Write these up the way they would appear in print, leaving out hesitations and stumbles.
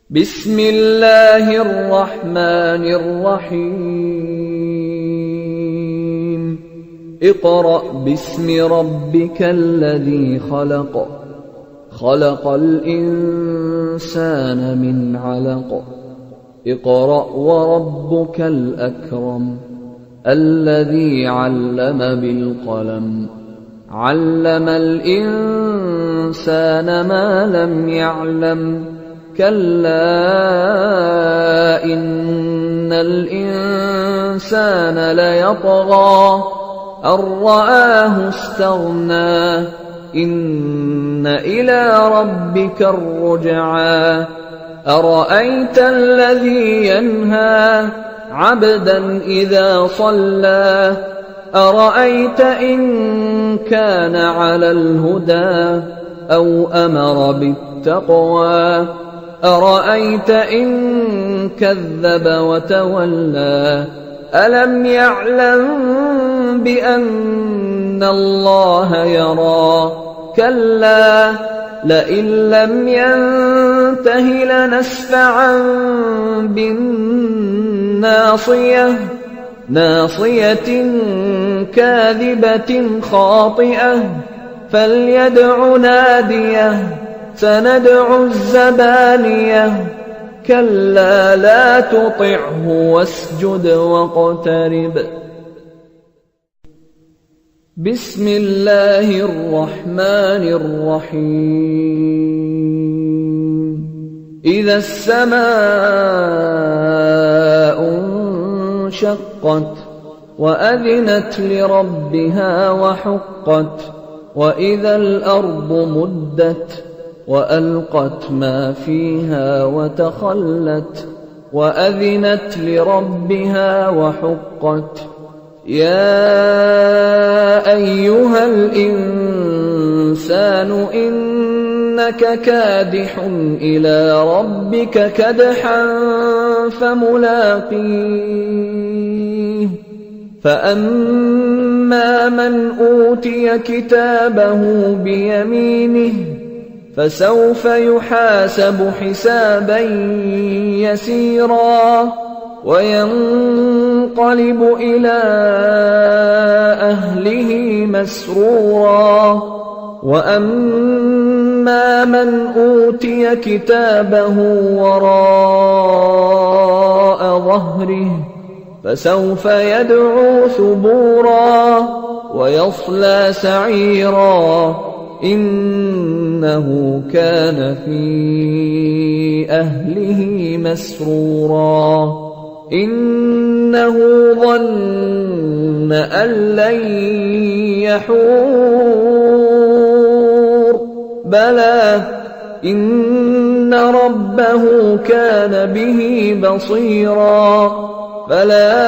بسم الله الرحمن الرحيم اقرأ باسم ربك الذي خلق خلق الإنسان من علق اقرأ وربك الأكرم الذي علم بالقلم علم الإنسان ما لم يعلم كلا إن الإنسان ليطغى أن رآه استغنى إن إلى ربك الرجعى أرأيت الذي ينهى عبدا إذا صلى أرأيت إن كان على الهدى أو أمر بالتقوى أرأيت إن كذب وتولى ألم يعلم بأن الله يرى كلا لئن لم ينته لنسفعا بالناصية ناصية كاذبة خاطئة فليدع ناديه سندع الزبانية كلا لا تطعه واسجد واقترب بسم الله الرحمن الرحيم إذا السماء انشقت وأذنت لربها وحقت وإذا الأرض مدت وألقت ما فيها وتخلت وأذنت لربها وحقت يا أيها الإنسان إنك كادح إلى ربك كدحا فملاقيه فأما من أوتي كتابه بيمينه فسوف يحاسب حسابا يسيرا وينقلب إلى أهله مسرورا وأما من أوتي كتابه وراء ظهره فسوف يدعو ثبورا ويصلى سعيرا إنه كان في أهله مسرورا إنه ظن أن لن يحور بلى إن ربه كان به بصيرا فلا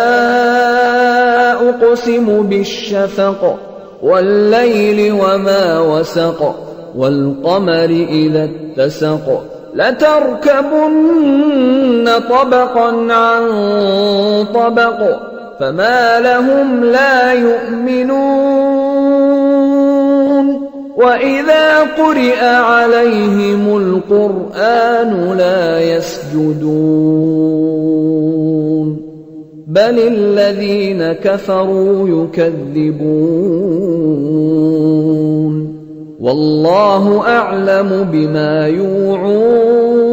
أقسم بالشفق والليل وما وسق والقمر إذا اتسق لتركبن طبقا عن طبق فما لهم لا يؤمنون وإذا قرئ عليهم القرآن لا يسجدون بل الذين كفروا يكذبون والله أعلم بما يوعون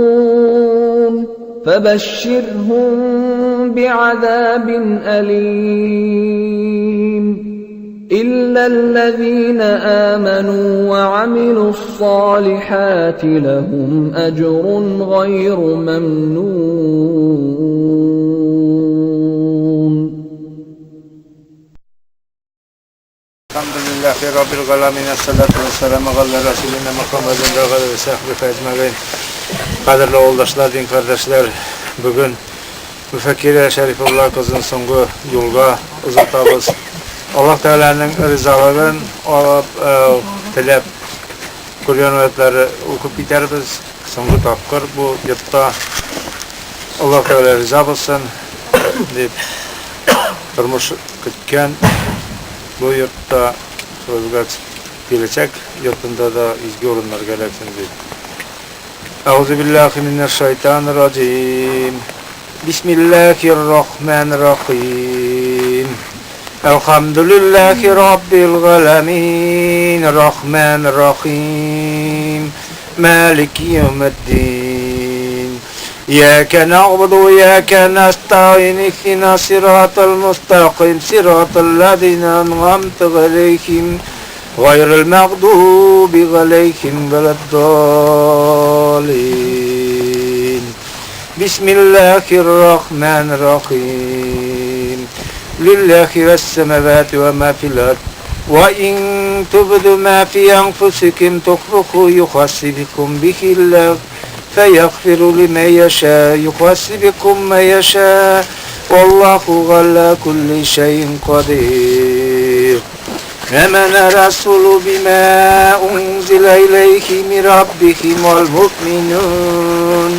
فبشرهم بعذاب أليم إلا الذين آمنوا وعملوا الصالحات لهم أجر غير ممنون الحمد لله رب العالمين الصلاة والسلام على Resulina Muhammedin ve ve sahbihi ecmaîn. Kadirli oğuldaşlar, din kardeşler, bugün Müfekkire Şerifullah kızın songu yolga uzatabız. Allah Teala'nın rızalığını alıp tilep Kur'an-ı okup biteriz. Songu tapkır bu yurtta Allah Teala rıza olsun deyip durmuş kütken bu yurtta sözgüç gelecek, yurtunda da izgi orunlar geleceksin deyip أعوذ بالله من الشيطان الرجيم. بسم الله الرحمن الرحيم. الحمد لله رب العالمين الرحمن الرحيم مالك يوم الدين إياك نعبد وإياك نستعين اهدنا الصراط المستقيم صراط الذين أنعمت عليهم غير المغضوب عليهم ولا الضالين. بسم الله الرحمن الرحيم. لله السماوات وما في الأرض وإن تبدوا ما في أنفسكم تخفوه يحاسبكم به الله فيغفر لمن يشاء يحاسبكم ما يشاء والله على كل شيء قدير. آمن الرسول بما أنزل إليه من ربه والمؤمنون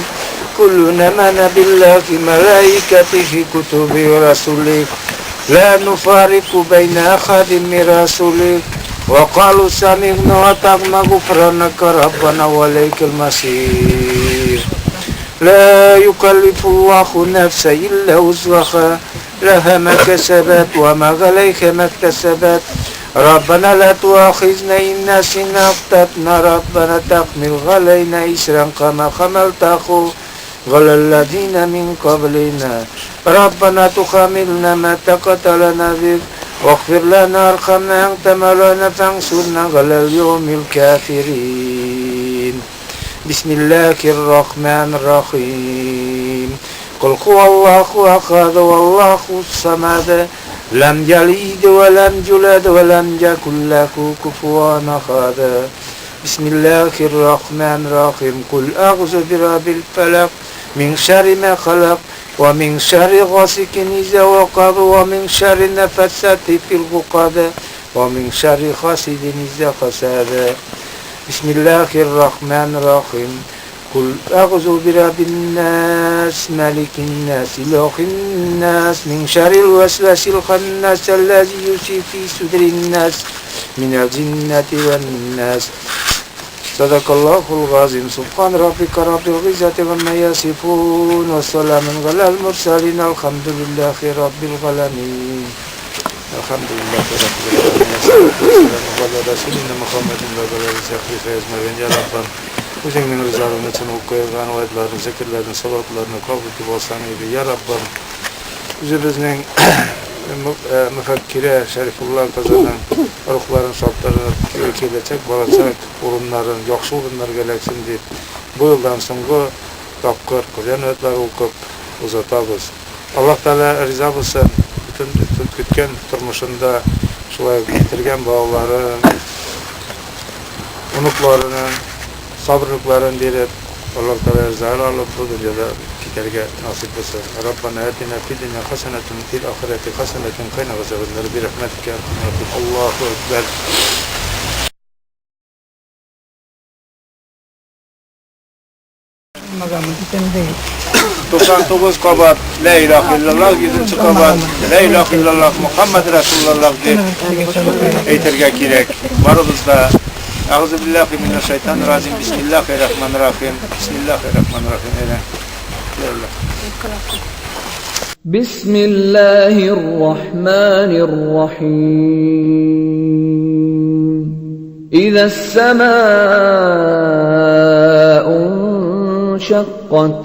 كلنا آمن بالله وملائكته كتبه ورسله لا نفارق بين أحد من رسله وقالوا سمعنا وأطعنا غفرانك ربنا وإليك المصير. لا يكلف الله نفسا إلا وسعها لها ما كسبت وما عليها ما اكتسبت ربنا لا تؤاخذنا إن نسينا أخطأنا ربنا تحمل علينا إصرا كما حملته على الذين من قبلنا ربنا تحملنا ما طاقة لنا به واغفر لنا وارحمنا أنت مولانا فانصرنا على القوم الكافرين. بسم الله الرحمن الرحيم. قل هو الله أحد والله الصمد لم يلد ولم يولد ولم يكن له كفوا أحد. بسم الله الرحمن الرحيم. قل أعوذ برب الفلق من شر ما خلق ومن شر غاسق إذا وقب ومن شر النفاثات في العقد ومن شر حاسد إذا حسد. بسم الله الرحمن الرحيم. قل أعوذ برب الناس ملك الناس إله الناس من شر الوسواس الخناس الذي يوسوس في صدور الناس من الجنة والناس. صدق الله العظيم. سبحان ربك رب العزة عما يصفون وسلام على المرسلين الحمد لله رب العالمين. الحمد لله رب العالمين. على رسولنا محمد وعلى آله وصحبه أجمعين. Ya Rabbim, O'zingning rizoliging uchun o'qiyotgan oyatlarni, zikrlarni, salatlarni qabul qilib olsan edi. Ya Rabbim, o'zimizning mufakkira Sharifulloh Qozoning ruhlarini sottirib, kelajak bo'lajak o'rinlarini yaxshi o'rinlarga iletsin deb bu yildan so'nggi topqir Qur'on oyatlarini o'qib uzatamiz. Alloh taolo rizo bo'lsin. Butun kutgan turmushida shulay bitirgan bog'larini, unuqlarini, sabrliklarini berib, Alloh taolo rizoni olib bu dunyoda ketarga nasib bo'lsin. Robbana atina fid dunya hasanatan wa fil oxirati hasanatan wa qina azaban bi rahmatika ya arhamar Allohu akbar. To'qson to'qqiz qabat la ilaha illalloh, 7-chi qabat la ilaha illalloh Muhammad rasululloh deb aytirga kerak. Baribizda A'udhu billahi minash-shaytonir-rajim. Bismillahir-rahmanir-rahim. Bismillahir-rahmanir-rahim. بسم الله الرحمن الرحيم. إذا السماء انشقت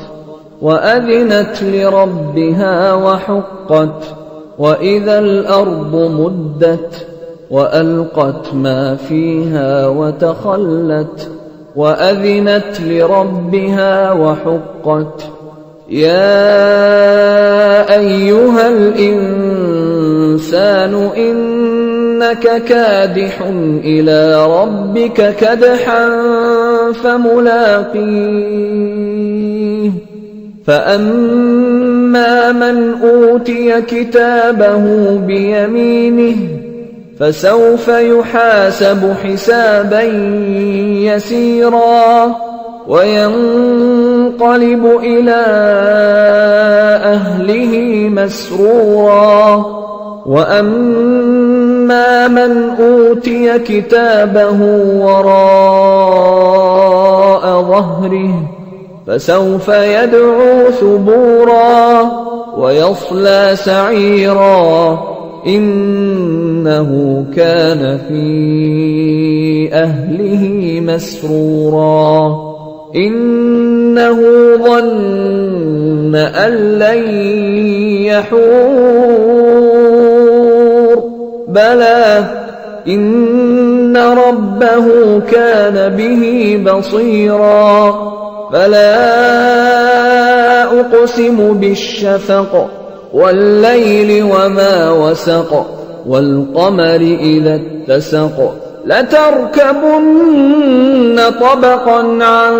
وأذنت لربها وحقت وإذا الأرض مدت وألقت ما فيها وتخلت وأذنت لربها وحقت. يا أيها الإنسان إنك كادح إلى ربك كدحا فملاقيه. فأما من أوتي كتابه بيمينه فسوف يحاسب حسابا يسيرا وينقلب إلى أهله مسرورا. وأما من أوتي كتابه وراء ظهره فسوف يدعو ثبورا ويصلى سعيرا إنه كان في أهله مسرورا إنه ظن أن لن يحور بلى إن ربه كان به بصيرا فلا أقسم بالشفق والليل وما وسق والقمر إذا اتسق لتركبن طبقا عن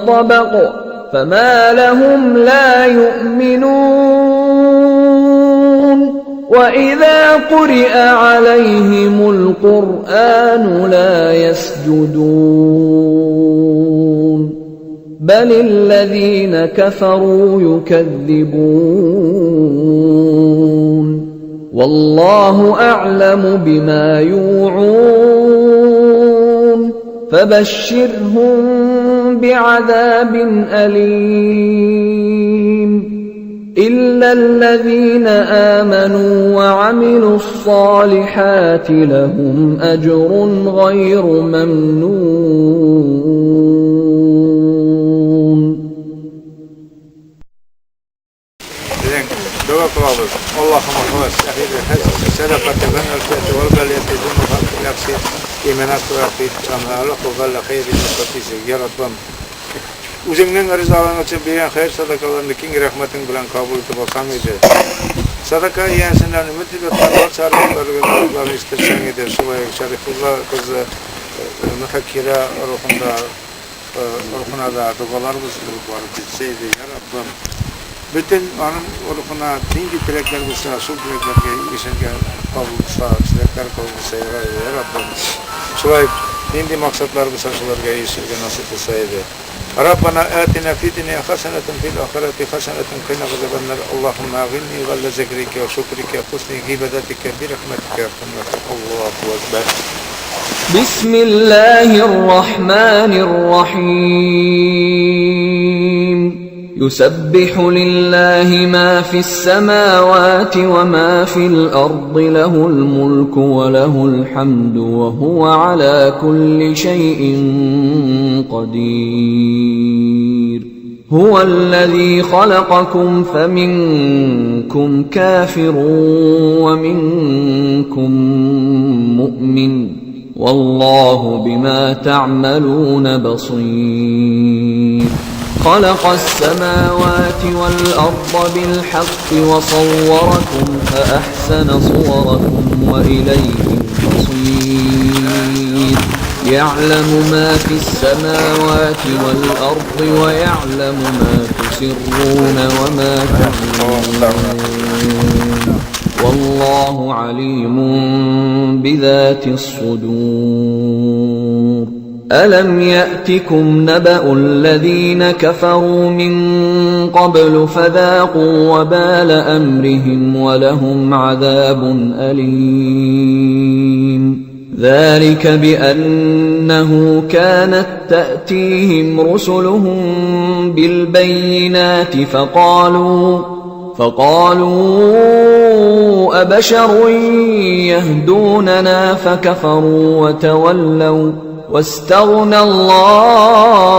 طبق فما لهم لا يؤمنون وإذا قرئ عليهم القرآن لا يسجدون بل الذين كفروا يكذبون والله أعلم بما يوعون فبشرهم بعذاب أليم إلا الذين آمنوا وعملوا الصالحات لهم أجر غير ممنون. اللهم خلاص أخير الحج سلفة بن الفئة والبلية دون خلق الأكسي إيمانات وأخير سمع الله وقال خير المستطيع يا ربهم Uzimden rızalan için bir hayır sadakalarını king rahmetin bilen kabul tıbakan eder. Sadaka yiyensinden ümit ve tanrı çağrıları ve Allah'ın istersen eder. Subhaya şerifullah kızı müfekkire ruhuna da dualarımız var. Bilseydi ya Rabbim. Bütün onun ruhuna dingi dilekler bulsa, su dilekler işince kavulsa, dilekler kavulsa ya Rabbim. Subhaya dindi maksatlar bu saçılarga işince nasip olsaydı. Rabbana atina fid dunya hasanatan fil akhirati hasanatan wa qina adhaban nar. Allahumma aghnini ghalla zikrika wa shukrika wa husni ibadatika bi rahmatika ya arhamar Allahu akbar. Bismillahirrahmanirrahim. Yusabbihu lillahi ma fis samawati wa ma fil ardi lahul mulku wa lahul hamdu wa huwa ala kulli shay'in qadir. هو الذي خلقكم فمنكم كافر ومنكم مؤمن والله بما تعملون بصير. خلق السماوات والأرض بالحق وصوركم فأحسن صوركم وإليه المصير. يعلم ما في السماوات والأرض ويعلم ما تسرون وما تعلنون والله عليم بذات الصدور. ألم يأتكم نبأ الذين كفروا من قبل فذاقوا وبال أمرهم ولهم عذاب أليم. ذلك بأنه كانت تأتيهم رسلهم بالبينات فقالوا أبشر يهدوننا فكفروا وتولوا واستغنى الله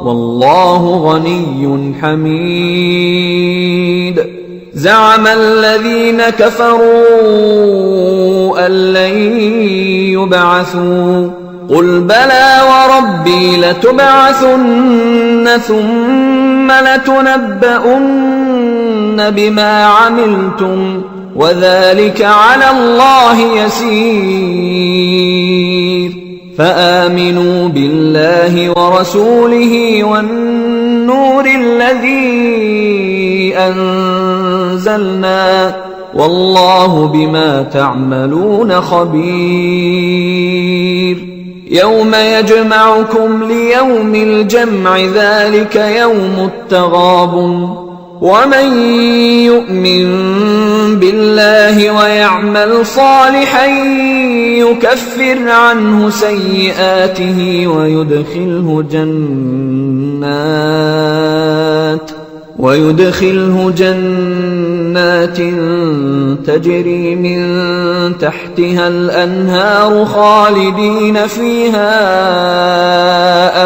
والله غني حميد. زعم الذين كفروا أن لن يبعثوا قل بلى وربي لتبعثن ثم لتنبؤن بما عملتم وذلك على الله يسير. فآمنوا بالله ورسوله والنور الذي أنزلنا والله بما تعملون خبير. يوم يجمعكم ليوم الجمع ذلك يوم التغابن ومن يؤمن بالله ويعمل صالحا يكفر عنه سيئاته ويدخله جنات تجري من تحتها الأنهار خالدين فيها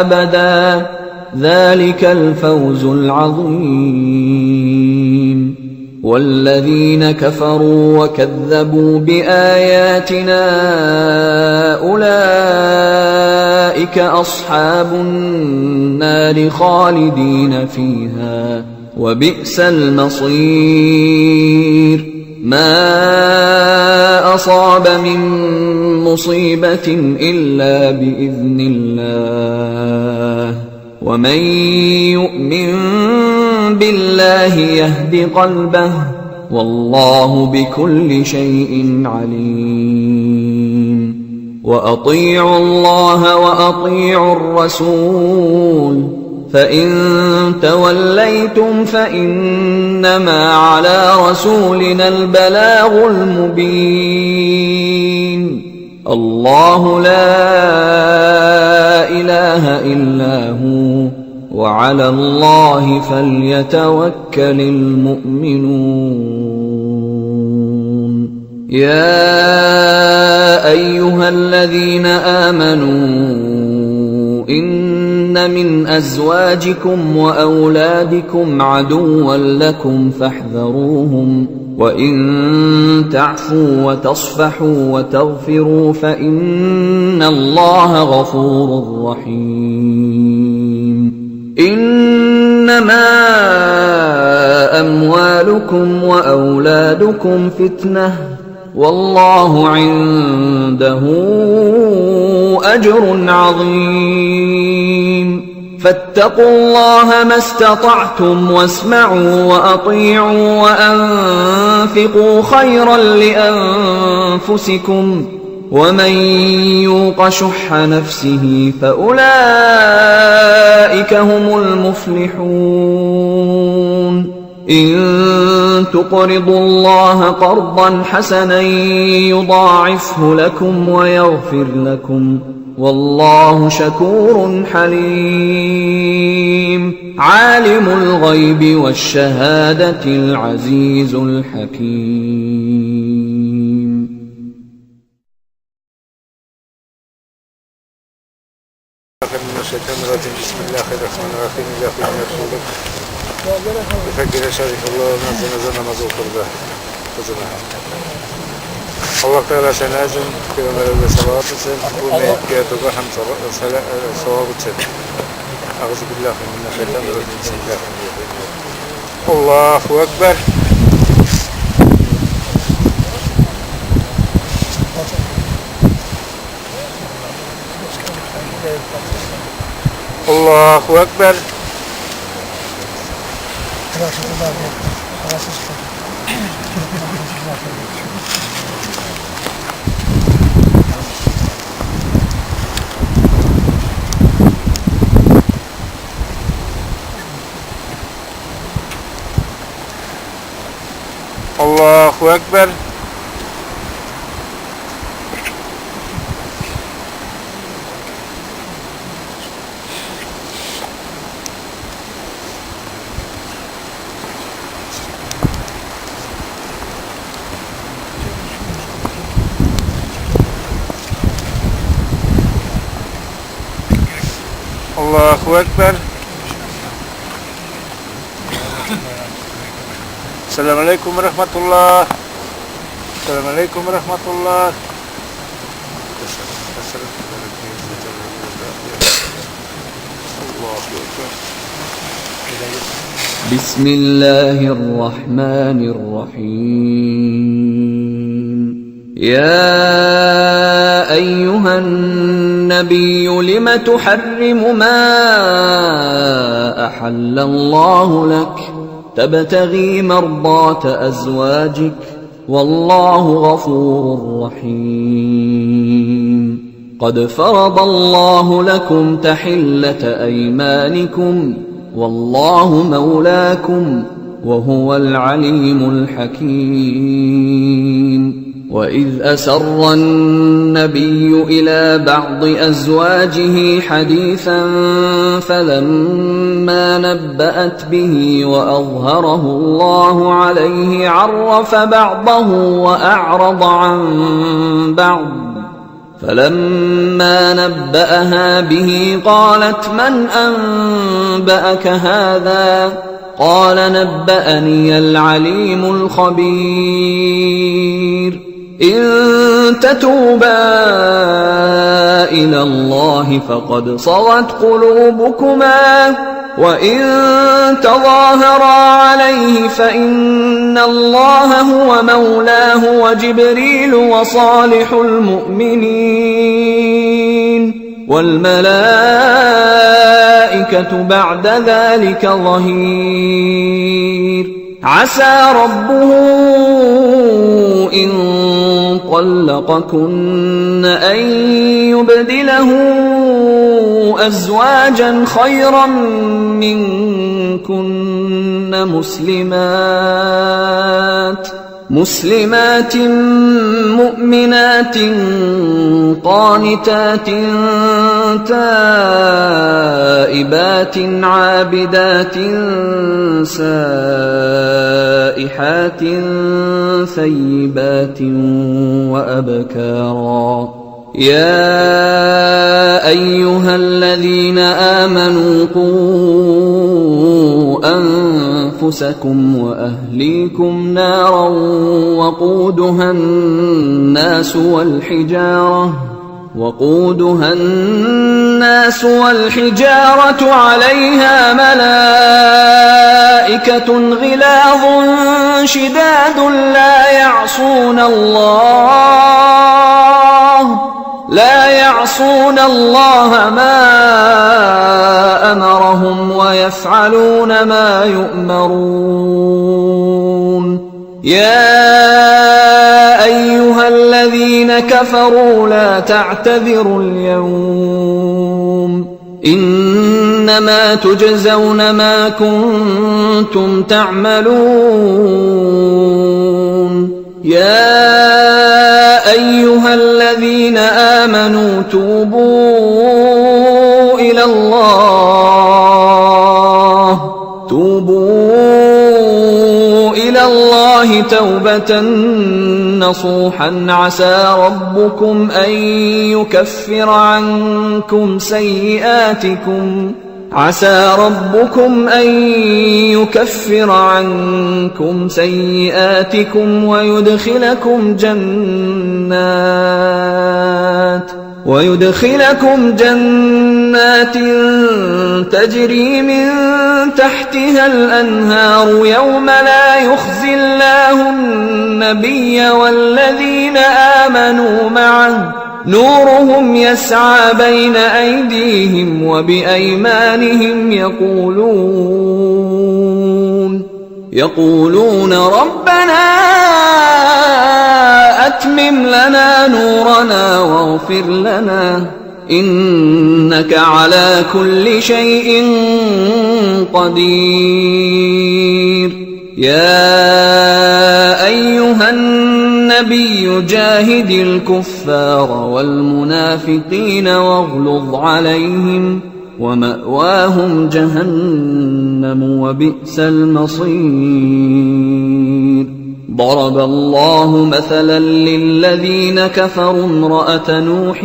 أبدا ذلك الفوز العظيم. والذين كفروا وكذبوا بآياتنا أولئك أصحاب النار خالدين فيها وبئس المصير. ما أصاب من مصيبة إلا بإذن الله ومن يؤمن بالله يهد قلبه والله بكل شيء عليم. وأطيعوا الله وأطيعوا الرسول فإن توليتم فإنما على رسولنا البلاغ المبين. الله لا إله إلا هو وعلى الله فليتوكل المؤمنون. يا أيها الذين آمنوا إن من أزواجكم وأولادكم عدوا لكم فاحذروهم وإن تعفوا وتصفحوا وتغفروا فإن الله غفور رحيم. إنما أموالكم وأولادكم فتنة والله عنده أجر عظيم. فاتقوا الله ما استطعتم واسمعوا وأطيعوا وأنفقوا خيرا لأنفسكم ومن يوق شح نفسه فأولئك هم المفلحون. إن تقرضوا الله قرضا حسنا يضاعفه لكم ويغفر لكم والله شكور حليم. عالم الغيب والشهادة العزيز الحكيم. بسم الله الرحمن الرحيم. إذا قلنا رسولك بفكر شريك الله نزل مزوق الله Allah Teala sen için peygamberle salavat etsin. Bu meyyetiyatı hem salavat etsin. Euzubillahimineşşeytanirracim. Bismillahirrahmanirrahim. Allahu Ekber. Allahu Ekber. Allahu Ekber. Allahu Ekber. Assalamualaikum warahmatullahi wabarakatuh. Assalamualaikum warahmatullahi wabarakatuh. Bismillahirrahmanirrahim. Ya ayyuhan nabiyyu lima tuharrimu ma ahallallahu lak تبتغي مرضات أزواجك والله غفور رحيم. قد فرض الله لكم تحلة أيمانكم والله مولاكم وهو العليم الحكيم. وإذ أسر النبي إلى بعض أزواجه حديثا فلما نبأت به وأظهره الله عليه عرف بعضه وأعرض عن بعض، فلما نبأها به قالت من أنبأك هذا؟ قال نبأني العليم الخبير. إن تتوبا إلى الله فقد صغت قلوبكما، وإن تظاهرا عليه فإن الله هو مولاه وجبريل وصالح المؤمنين والملائكة بعد ذلك ظهير. عسى ربه إن طلقكن أن يبدله أزواجا خيرا منكن مسلمات مؤمنات قانتات تائبات عابدات سائحات ثيبات وأبكارا. يا أيها الذين آمنوا قوا أنفسكم وأهليكم نارا وقودها الناس والحجارة عليها ملائكة غلاظ شداد لا يعصون الله ما أمرهم ويفعلون ما يؤمرون. يا أيها الذين كفروا لا تعتذروا اليوم، إنما تجزون ما كنتم تعملون. يا أيها الذين آمنوا توبوا إلى الله توبة نصوحا عسى ربكم أن يكفر عنكم سيئاتكم ويدخلكم جنات تجري من تحتها الأنهار يوم لا يخزي الله النبي والذين آمنوا معه نورهم يسعى بين أيديهم وبأيمانهم يقولون ربنا أتمم لنا نورنا واغفر لنا إنك على كل شيء قدير. يا أيها النبي جاهد الكفار والمنافقين واغلظ عليهم ومأواهم جهنم وبئس المصير. ضرب الله مثلا للذين كفروا امرأة نوح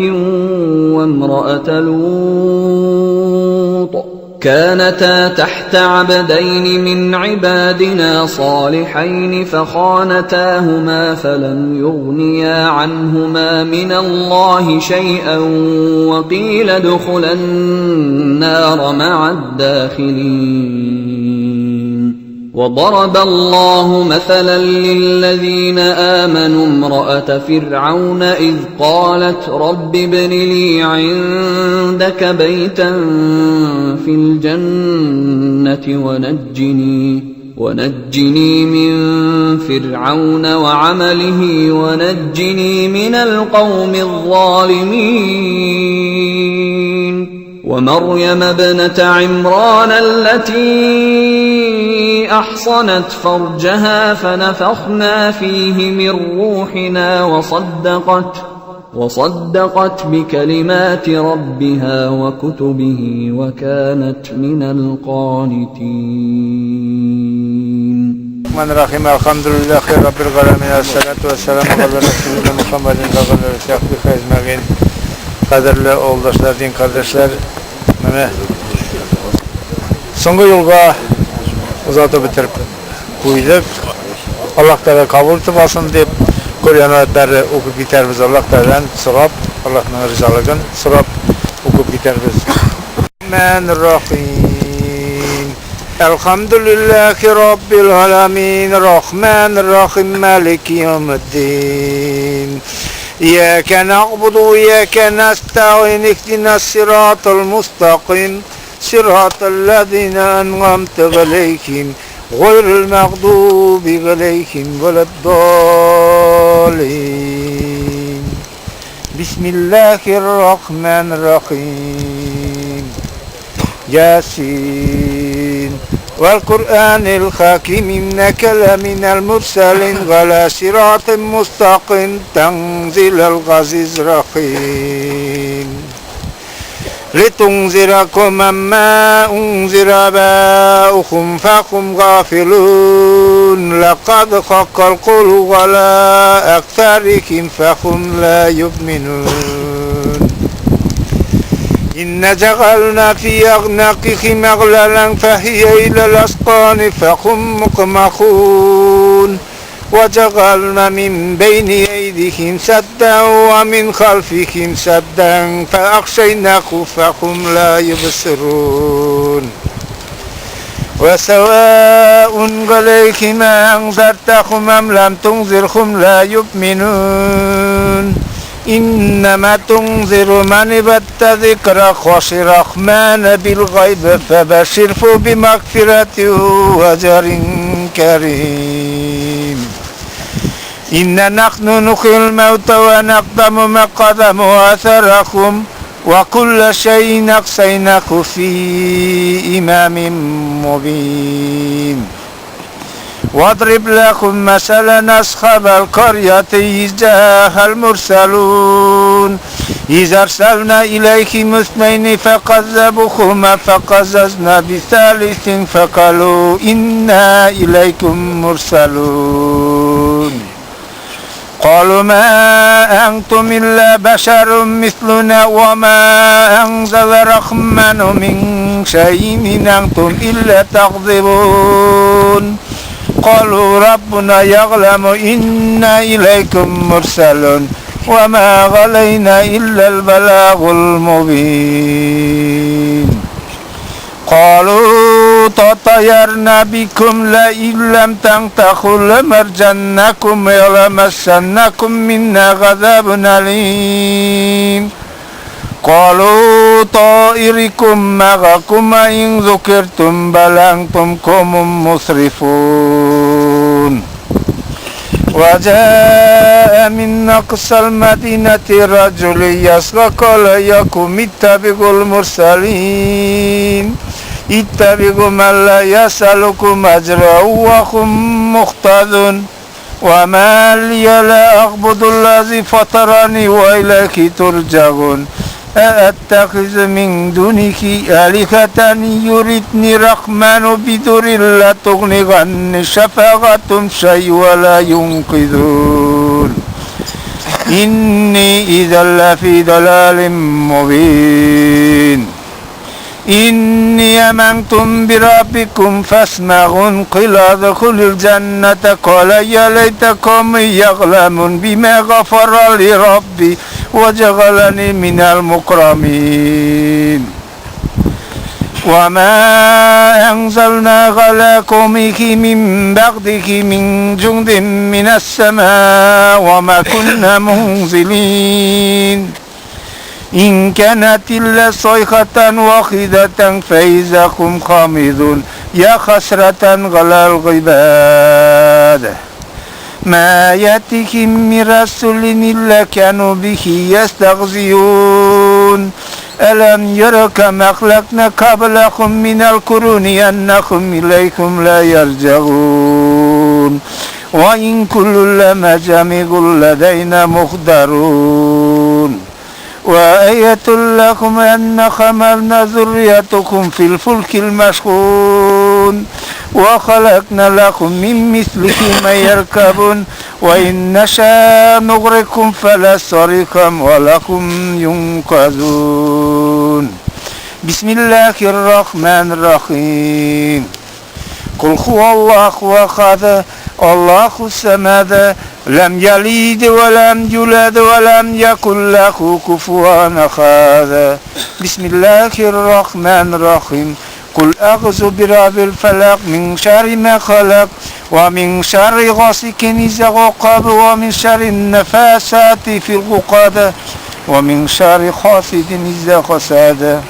وامرأة لوط كانتا تحت عبدين من عبادنا صالحين فخانتاهما فلم يغنيا عنهما من الله شيئا وقيل ادخلا النار مع الداخلين. وضرب الله مثلا للذين آمنوا امرأة فرعون إذ قالت رب ابن لي عندك بيتا في الجنة ونجني من فرعون وعمله ونجني من القوم الظالمين. ومريم ابنة عمران التي أحصنت فرجها فنفخنا فيه من روحنا وصدقت بكلمات ربها وكتبه وكانت من القانتين. من رحم الحمد لله رب العالمين الصلاة والسلام على Resulü Muhammedin ve sahbihi ecmaîn. Kaderli oğuldaşlar, din kardeşler, mene soňky ýolga uzatyp bitirip koýduk. Allah Teala kabul etip alsın dep Kur'an ayetleri okup biterbiz. Allah Teala'dan sorap, Allah'ın rızalygyn sorap okup biterbiz. Rahmanirrahim. Elhamdülillahi Rabbil alamin. Rahmanirrahim. Maliki yevmiddin. İyyâke na'budu ve iyyâke nestaîn. İhdinas sıratal mustaqim. Sıratallezîne en'amte aleyhim. Gayril mağdubi aleyhim veleddâlin. Bismillahirrahmanirrahim. Yasin. Vel Kur'anil hakim inneke leminel murselin ala sıratın mustaqim tenzilel gaziz rahim. لِتُنْذِرَ قَوْمًا مَا أُنْذِرَ آبَاؤُهُمْ فَهُمْ غَافِلُونَ لَقَدْ حَقَّ الْقَوْلُ عَلَى أَكْثَرِهِمْ فَهُمْ لَا يُؤْمِنُونَ إِنَّا جَعَلْنَا فِي أَعْنَاقِهِمْ أَغْلَالًا فَهِيَ إِلَى الْأَذْقَانِ فَهُمْ مُقْمَحُونَ وَجَعَلْنَا مِنْ بَيْنِ أَيْدِيهِمْ سَدًّا وَمِنْ خَلْفِهِمْ سَدًّا فَأَغْشَيْنَاهُمْ فَهُمْ لَا يُبْصِرُونَ وَسَوَاءٌ عَلَيْهِمْ أَنذَرْتَهُمْ أَمْ لَمْ تُنذِرْهُمْ لَا يُؤْمِنُونَ إِنَّمَا تُنذِرُ مَنِ اتَّبَعَ الذِّكْرَ وَخَشِيَ الرَّحْمَنَ بِالْغَيْبِ فَبَشِّرْهُ بِمَغْفِرَةٍ وَأَجْرٍ كريم. إنا نحن نحيي الموتى ونعلم ما قدموا وآثارهم وكل شيء أحصيناه في إمام مبين. واضرب لهم مثلا أصحاب القرية إذ جاءها المرسلون إذ أرسلنا إليهم اثنين فكذبوهما فقززنا بثالث فقالوا إنا إليكم مرسلون. قالوا ما أنتم إلا بشر مثلنا وما أنزل الرحمن من شيء إن أنتم إلا تكذبون. قالوا ربنا يعلم إنا إليكم مرسلون وما علينا إلا البلاغ المبين. قالوا تطيرنا بكم لئن لم تنتهوا لنرجمنكم وليمسنكم منا عذاب أليم. قالوا طائركم معكم إن ذكرتم بل أنتم قوم مسرفون. وجاء من أقصى المدينة رجل يسعى قال لكم اتبعوا المرسلين اتبعوا من لا يسألكم أجرا وهم مهتدون. وما لي لا أعبد الذي فطرني وإليه ترجعون. أأتخذ من دونه آلهة يردني الرحمن بضر لا تغني عني شفاعتهم شيئا ولا ينقذون. إني إذا لفي ضلال مبين. إني آمنتم بربكم فاسمعون قيل ادخلوا الجنة قال يا ليت قومي يعلمون بما غفر لي ربي وجعلني من المكرمين. وما أنزلنا على قومه من بعده من جند من السماء وما كنا منزلين. إن كانت إلا صيحة واحدة فإذا هم خامدون يا حسرة على العباد ما يأتيهم من رسول إلا كانوا به يستهزئون. ألم يروا كما خلقنا قبلهم من القرون أنهم إليكم لا يرجعون وإن كل لما جميع لدينا مخدرون وآية لكم أن حملنا ذريتكم في الفلك المشحون وخلقنا لكم من مثله ما يركبون وإن نشاء نغرقكم فلا صريخ ولكم ينقذون بسم الله الرحمن الرحيم قل هو الله أحد الله الصمد لم يلد ولم يولد ولم يكن له كفوا أحد بسم الله الرحمن الرحيم قل أعوذ برب الفلق من شر ما خلق ومن شر غاسق إذا وقب ومن شر النفاثات في العقد ومن شر حاسد إذا حسد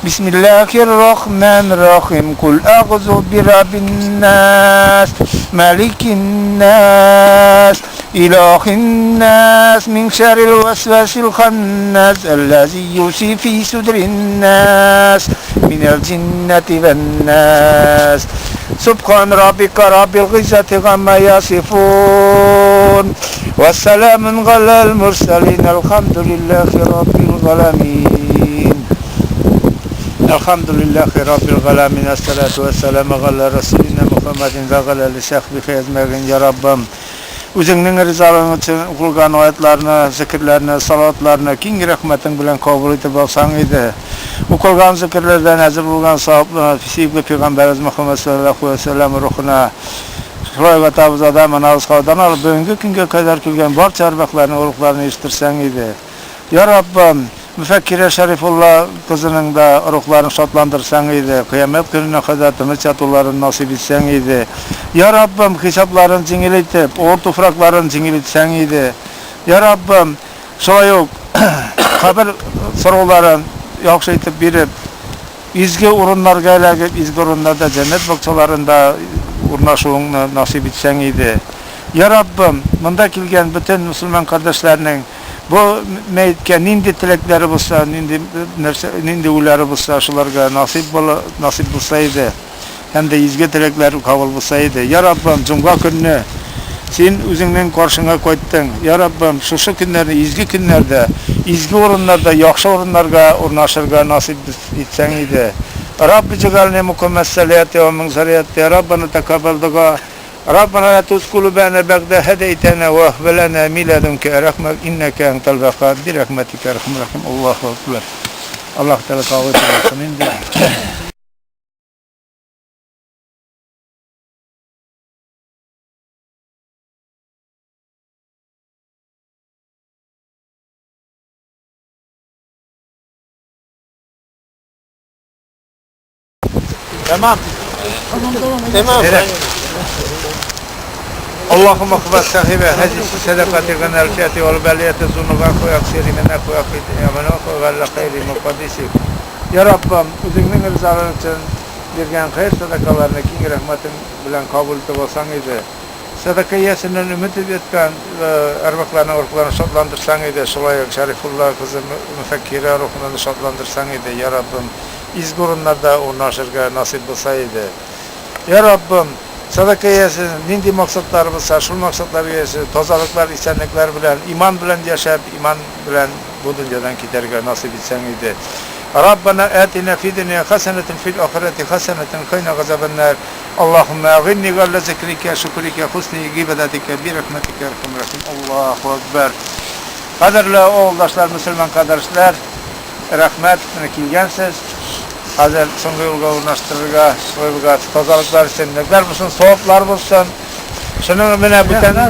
بسم الله الرحمن الرحيم قل أعوذ برب الناس ملك الناس إله الناس من شر الوسواس الخناس الذي يوصي في صدور الناس من الجنة والناس سبحان ربك رب العزة عما يصفون والسلام على المرسلين الحمد لله رب العالمين الحمد لله رب العالمين الصلاة والسلام على رسولنا محمد وعلى آله وصحبه أجمعين يا ربim O'zingning rizoligi uchun o'qilgan oyatlarni, zikrlarni, salatlarni keng rahmating bilan qabul etib olsang edi. O'qilgan zikrlardan nazar bo'lgan sevimli payg'ambarimiz Muhammad sallallohu alayhi vasallam ruhuna Xudoy va tavzoda manavsqodan olib bugungi kunga qadar kelgan barcha arvohlarning urug'larini eshittirsang edi. Ya Rabbim, Mufakkira Sharifulloh qizining da ruhlarini shodlantirsang edi. Qiyomat kunina qadar tinchatullarini nasib etsang edi. Ya Rabbim, hisoblarini yengillatib, o'r tufroqlarini yengillatsan edi. Ya Rabbim, shoyuq qabr so'rovlarini yaxshi etib berib, izgi o'rinlarga aylagib, izgi o'rinlarda jannat bog'chalarida o'rnashuvingni nasib etsang edi. Ya Rabbim, bunda kelgan butun musulmon qardoshlarning bu maytga nindi tilaklari bo'lsa, nindi uylari bo'lsa, shularga nasib bo'lsa edi. Hamda izgi tilaklari qabul bo'lsa edi. Ya Rabbim, juma kunni sen o'zingning qarshingga qo'yding. Ya Rabbim, shu kunlarni izgi kunlarda, izgi o'rinlarda, yaxshi o'rinlarga o'rnashirga nasib etsang edi. Rabbi jigalni mukammal saliyati va min zariyati. Ya Rabbana taqabbal duo. ربنا لا تزغ قلوبنا بعد إذ هديتنا وهب لنا من لدنك رحمة إنك أنت الوهاب برحمتك يا أرحم الراحمين الله أكبر الله تعالى تعوض من تمام اللهم اقبل صاحب هذه الصدقات الغنالشات والباليات الزنوبات ويغسر من أخوة من أخوة ولا خير مقدسك يا رب o'zingning rizoliging uchun bergan xayr sadaqalarni keng rahmating bilan qabul qilib olsang edi. Sadaqa yasidan umid etgan arvohlarni urug'larini shodlantirsang edi. Shulay Sharifulloh qizi Mufakkira ruhini shodlantirsang edi. Ya Rabbim, izgi o'rinlarda o'rnashirga nasib bo'lsa edi. Ya Rabbim, sadaqa yasi nindi maqsadlari bo'lsa, shu maqsadlarga yasi tozaliklar, esenliklar bilan, iymon bilan yashab, iymon bilan bu dunyodan ketarga nasib etsang edi. Rabbana atina fid dunya hasanatan fil oxirati hasanatan wa qina azabannar. Allohumma aghnini ala zikrika, shukrika, husni ibadatika bi rahmatika ya arhamar rahim. Allohu akbar. Qadrli o'g'ildoshlar, musulmon qardoshlar, rahmat kelgansiz. Hazır so'nggi yo'lga o'rnashtirishga, tozaliklar, senliklar bo'lsin, savoblar bo'lsin. Shuning bilan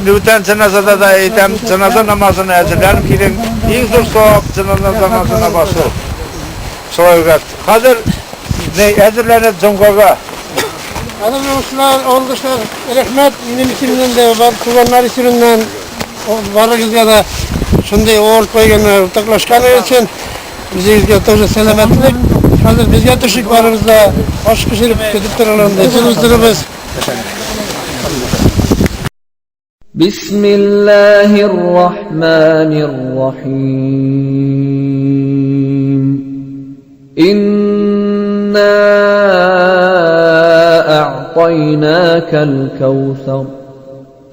butun janozada aytam, janoza namozini ajrlanib keling. Eng zo'r savob janoza namozini boshqa. Shoygat. Hozir ne ajrlanib jumg'aga. Arkadaşlar, oğuldaşlar, rahmet benim içimden de var, kullanlar içimden varlıkızda da şunday oğul koyganlar, ortaklaşkanlar için bizimizge тоже selametlik. Hazır bizge tuşik varımızda hoş pişirip gidip duralım da cırız. Bismillahirrahmanirrahim. إنا أعطيناك الكوثر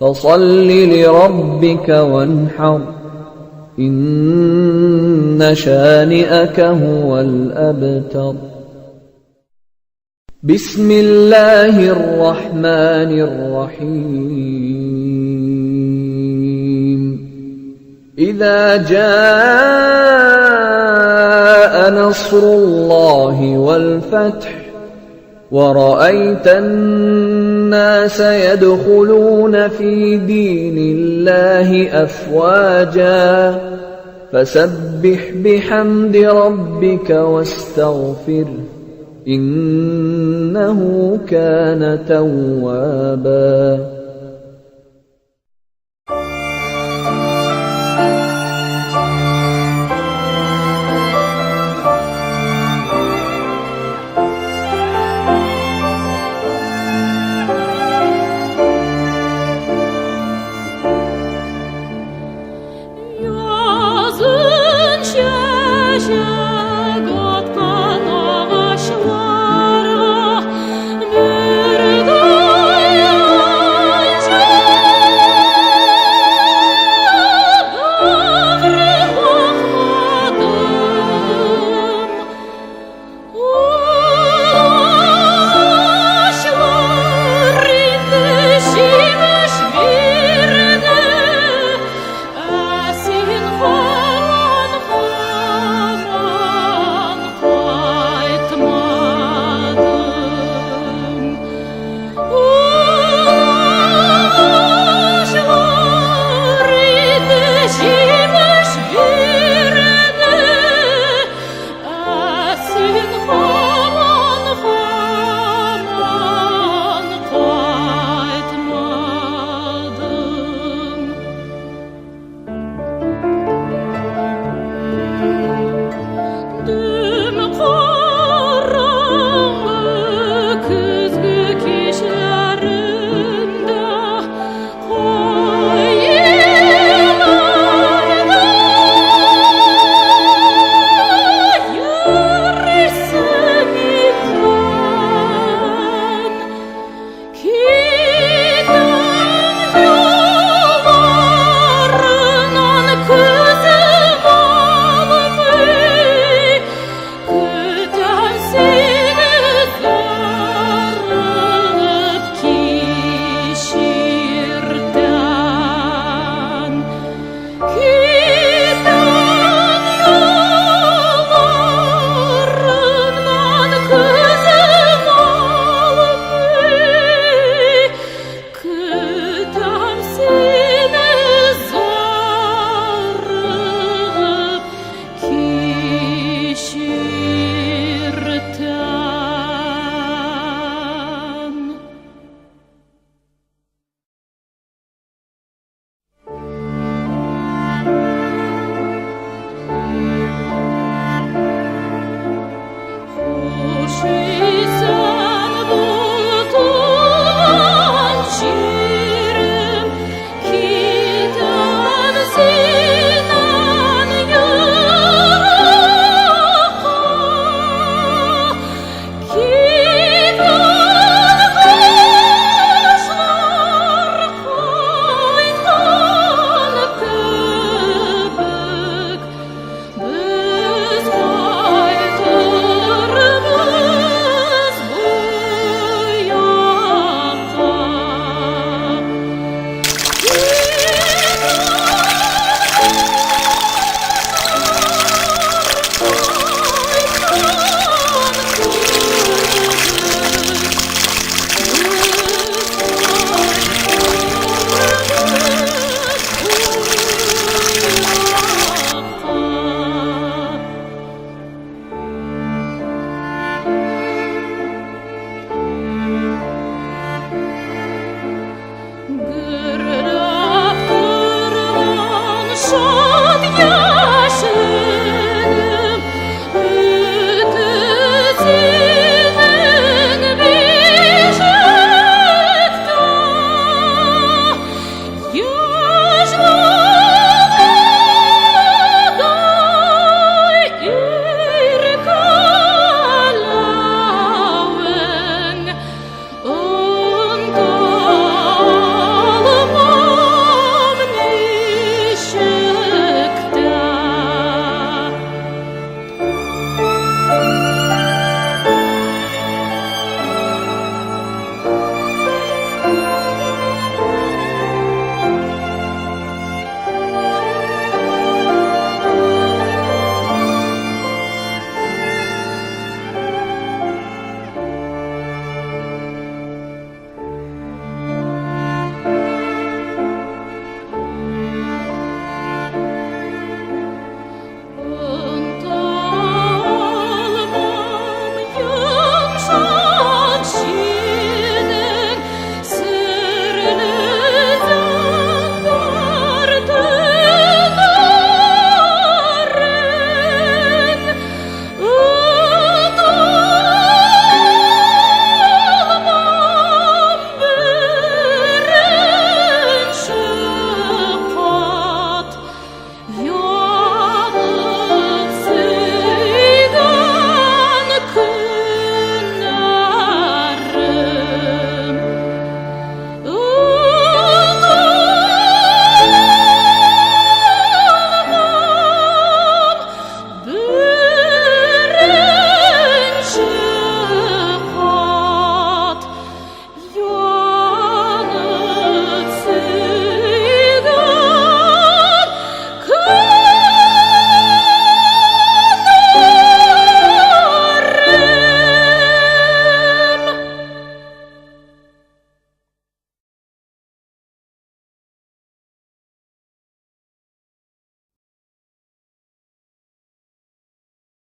فصل لربك وانحر إن شانئك هو الأبتر. بسم الله الرحمن الرحيم. إذا جاء نصر الله والفتح ورأيت الناس يدخلون في دين الله أفواجا فسبح بحمد ربك واستغفره إنه كان توابا.